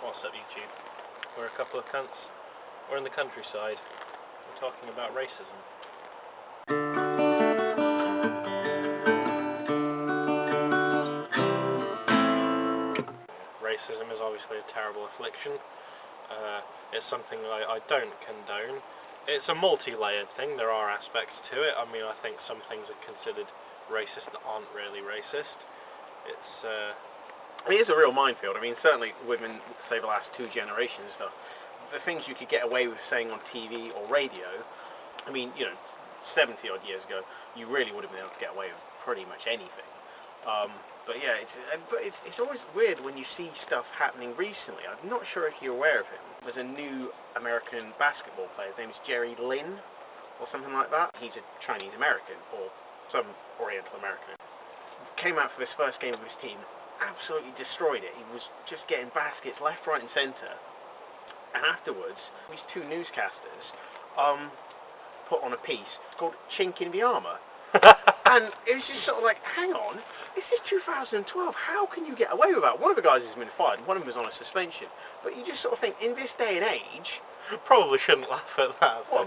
What's up, YouTube? We're a couple of cunts. We're in the countryside. We're talking about racism. Racism is obviously a terrible affliction. It's something I don't condone. It's a multi-layered thing. There are aspects to it. I mean, I think some things are considered racist that aren't really racist. It is a real minefield. I mean, certainly within, say, the last 2 generations and stuff, the things you could get away with saying on TV or radio, I mean, 70 odd years ago, you really would have been able to get away with pretty much anything. But yeah, it's always weird when you see stuff happening recently. I'm not sure if you're aware of him. There's a new American basketball player. His name is Jerry Lin, or something like that. He's a Chinese American, or some Oriental American. Came out for his first game of his team, absolutely destroyed it. He was just getting baskets left, right and centre. And afterwards, these 2 newscasters put on a piece called Chink in the Armour. And it was just sort of like, hang on, this is 2012, how can you get away with that? One of the guys has been fired, one of them was on a suspension. But you just sort of think, in this day and age... Probably shouldn't laugh at that. Well,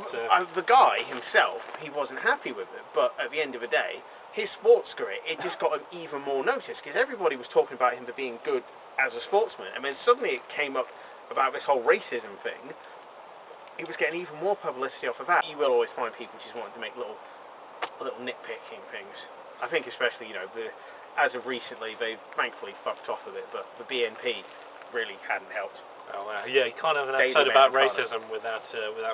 the guy himself, he wasn't happy with it, but at the end of the day, his sports career, it just got him even more notice, because everybody was talking about him for being good as a sportsman, and then suddenly it came up about this whole racism thing. He was getting even more publicity off of that. You will always find people just wanting to make little nitpicking things. I think especially, as of recently, they've thankfully fucked off a bit, but the BNP really hadn't helped. Oh wow. Yeah, you can't have an episode about racism without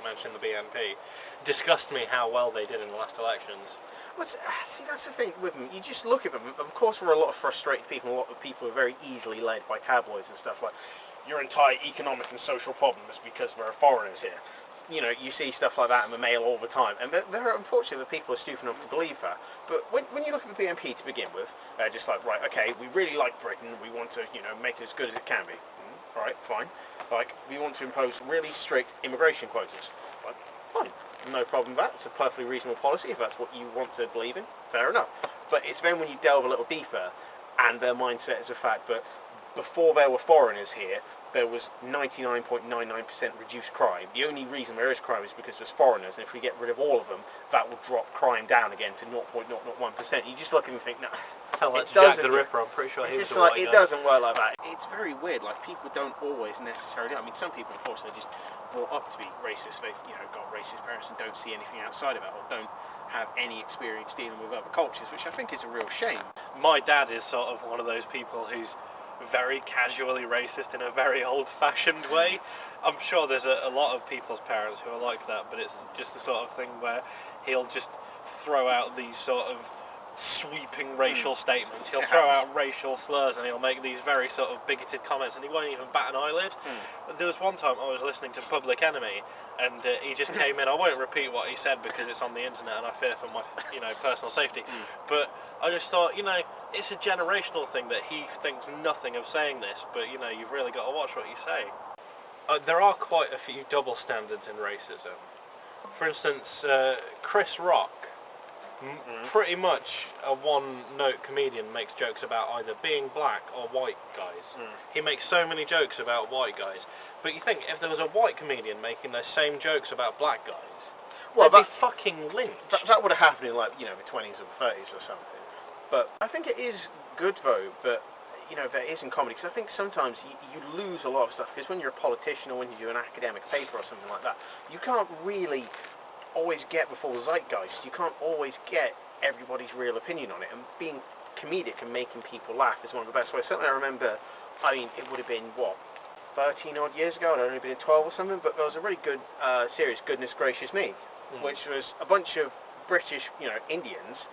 mentioning the BNP. Disgust me how well they did in the last elections. Well, see, that's the thing with them. You just look at them. Of course, there are a lot of frustrated people. A lot of people are very easily led by tabloids and stuff like, your entire economic and social problem is because there are foreigners here. You see stuff like that in the mail all the time, and there are, unfortunately, the people are stupid enough to believe that. But when you look at the BNP to begin with, they're just like, right, okay, we really like Britain, we want to, make it as good as it can be. Right, fine. Like, we want to impose really strict immigration quotas. Right, fine. No problem with that. It's a perfectly reasonable policy if that's what you want to believe in. Fair enough. But it's then when you delve a little deeper, and their mindset is the fact that before there were foreigners here, there was 99.99% reduced crime. The only reason there is crime is because there's foreigners, and if we get rid of all of them, that will drop crime down again to 0.001%. You just look and think, no, it doesn't. Jack the Ripper, I'm pretty sure he was like, it doesn't work like that. It's very weird. Like, people don't always necessarily. I mean, some people, unfortunately, just brought up to be racist. They've, got racist parents and don't see anything outside of it, or don't have any experience dealing with other cultures, which I think is a real shame. My dad is sort of one of those people who's very casually racist in a very old-fashioned way. I'm sure there's a lot of people's parents who are like that, but it's just the sort of thing where he'll just throw out these sort of sweeping racial statements. He'll throw out racial slurs and he'll make these very sort of bigoted comments, and he won't even bat an eyelid. There was one time I was listening to Public Enemy, and he just came in. I won't repeat what he said because it's on the internet and I fear for my personal safety, but I just thought, it's a generational thing that he thinks nothing of saying this, but you've really got to watch what you say. There are quite a few double standards in racism. For instance, Chris Rock, pretty much a one-note comedian, makes jokes about either being black or white guys. He makes so many jokes about white guys, but you think if there was a white comedian making those same jokes about black guys, well, they'd be fucking lynched. That would have happened in the 20s or the 30s or something. But I think it is good though that there is in comedy, because I think sometimes you lose a lot of stuff, because when you're a politician or when you do an academic paper or something like that, you can't really always get the full zeitgeist. You can't always get everybody's real opinion on it, and being comedic and making people laugh is one of the best ways. Certainly I remember, it would have been 13 odd years ago, I'd only been in 12 or something, but there was a really good series, Goodness Gracious Me, which was a bunch of British Indians,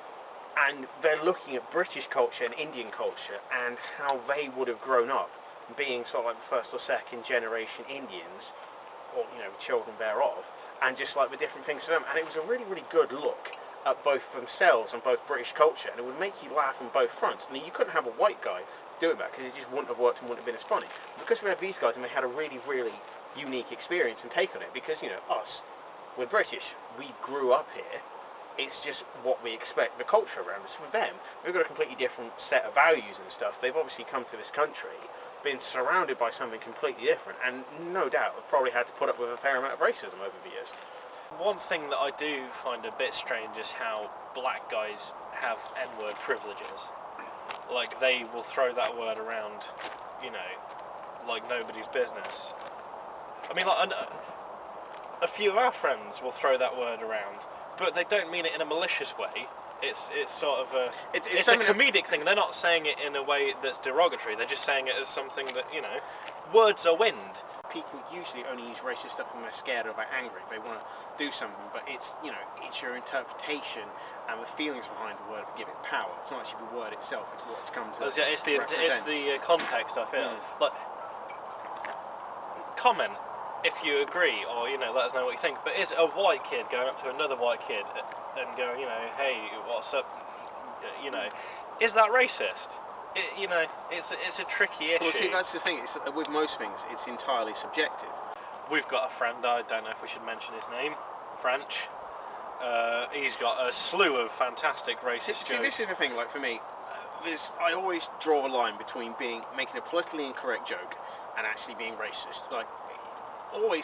and they're looking at British culture and Indian culture and how they would have grown up being sort of like the first or second generation Indians, or children thereof, and just like the different things for them. And it was a really, really good look at both themselves and both British culture, and it would make you laugh on both fronts. I mean, you couldn't have a white guy doing that because it just wouldn't have worked and wouldn't have been as funny. Because we had these guys and they had a really, really unique experience and take on it, because us, we're British, we grew up here. It's just what we expect, the culture around us. For them, we've got a completely different set of values and stuff. They've obviously come to this country been surrounded by something completely different, and no doubt have probably had to put up with a fair amount of racism over the years. One thing that I do find a bit strange is how black guys have N-word privileges. Like, they will throw that word around, you know, like nobody's business. I mean, like, a few of our friends will throw that word around, but they don't mean it in a malicious way. It's sort of a... It's a comedic thing. They're not saying it in a way that's derogatory. They're just saying it as something that, you know, words are wind. People usually only use racist stuff when they're scared or they're angry. They want to do something, but it's, you know, it's your interpretation and the feelings behind the word that give it power. It's not actually the word itself, it's what it's come to It's the context of it. Like, comment if you agree, or, you know, let us know what you think. But is a white kid going up to another white kid and going, you know, hey, what's up, you know, is that racist? You know, it's a tricky issue. Well, see, that's the thing. It's, with most things, it's entirely subjective. We've got a friend, I don't know if we should mention his name, French. He's got a slew of fantastic racist jokes. See, this is the thing, like, for me, I always draw a line between making a politically incorrect joke and actually being racist. Like,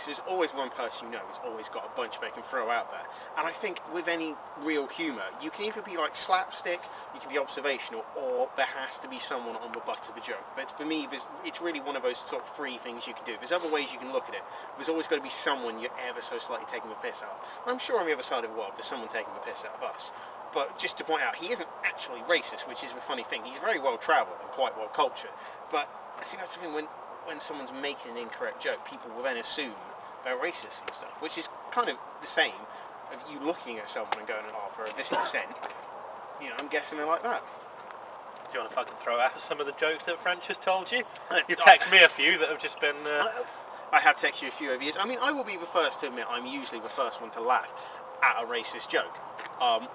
there's always one person you know who's always got a bunch they can throw out there. And I think with any real humour, you can either be like slapstick, you can be observational, or there has to be someone on the butt of a joke. But for me, it's really one of those sort of three things you can do. There's other ways you can look at it. There's always got to be someone you're ever so slightly taking the piss out. And I'm sure on the other side of the world there's someone taking the piss out of us. But just to point out, he isn't actually racist, which is the funny thing. He's very well travelled and quite well cultured. But see, that's the thing, when someone's making an incorrect joke, people will then assume they're racist and stuff, which is kind of the same of you looking at someone and going, oh, for this descent, you know, I'm guessing they're like that. Do you want to fucking throw out some of the jokes that French has told you? You've texted me a few that have just been... I have texted you a few over years. I mean, I will be the first to admit I'm usually the first one to laugh at a racist joke.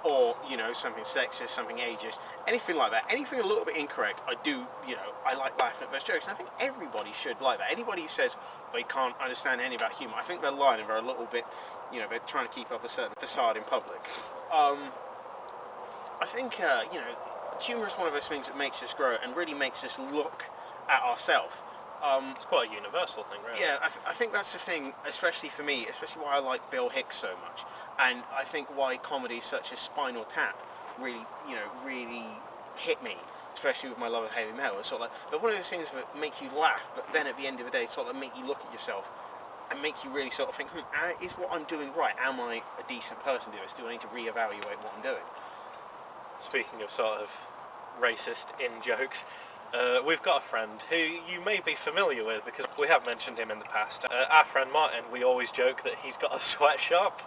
Or, you know, something sexist, something ageist, anything like that. Anything a little bit incorrect, I do, you know, I like laughing at those jokes. And I think everybody should like that. Anybody who says they can't understand anything about humour, I think they're lying and they're a little bit, you know, they're trying to keep up a certain facade in public. I think, you know, humour is one of those things that makes us grow and really makes us look at ourselves. It's quite a universal thing, really. Yeah, I think that's the thing, especially for me, especially why I like Bill Hicks so much. And I think why comedy such as Spinal Tap really, you know, really hit me, especially with my love of heavy metal. It's sort of like, but one of those things that make you laugh, but then at the end of the day, sort of make you look at yourself and make you really sort of think, is what I'm doing right? Am I a decent person doing this? Do I need to reevaluate what I'm doing? Speaking of sort of racist in-jokes, we've got a friend who you may be familiar with because we have mentioned him in the past. Our friend Martin, we always joke that he's got a sweatshop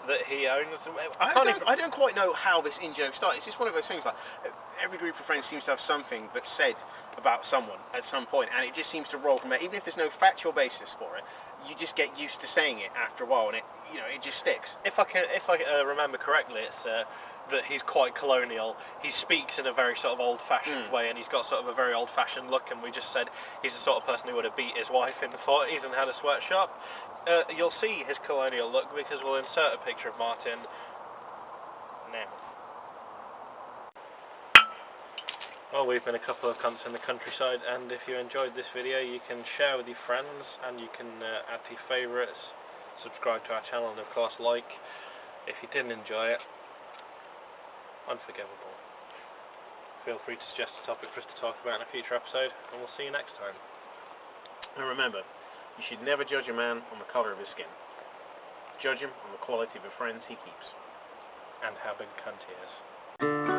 that he owns. I don't quite know how this in-joke started. It's just one of those things, like, every group of friends seems to have something that's said about someone at some point, and it just seems to roll from there. Even if there's no factual basis for it, you just get used to saying it after a while, and it, you know, it just sticks. If I remember correctly, it's that he's quite colonial. He speaks in a very sort of old-fashioned way, and he's got sort of a very old-fashioned look, and we just said he's the sort of person who would have beat his wife in the 40s and had a sweatshop. You'll see his colonial look because we'll insert a picture of Martin now. Well, we've been a couple of cunts in the countryside, and if you enjoyed this video, you can share with your friends, and you can add to your favourites, subscribe to our channel, and of course like. If you didn't enjoy it, unforgivable. Feel free to suggest a topic for us to talk about in a future episode, and we'll see you next time. And remember, you should never judge a man on the colour of his skin. Judge him on the quality of the friends he keeps. And how big a cunt he is.